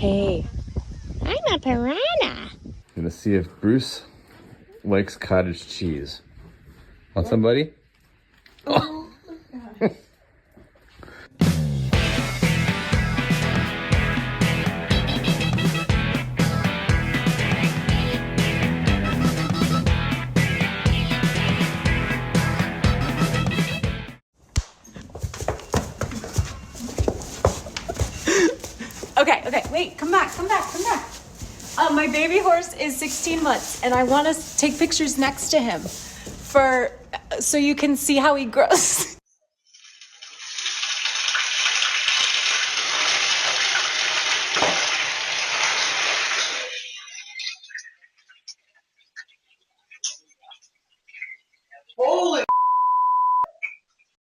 Hey, I'm a piranha. Gonna see if Bruce likes cottage cheese. Want somebody? Oh. Okay, wait, come back. My baby horse is 16 months and I want to take pictures next to him so you can see how he grows.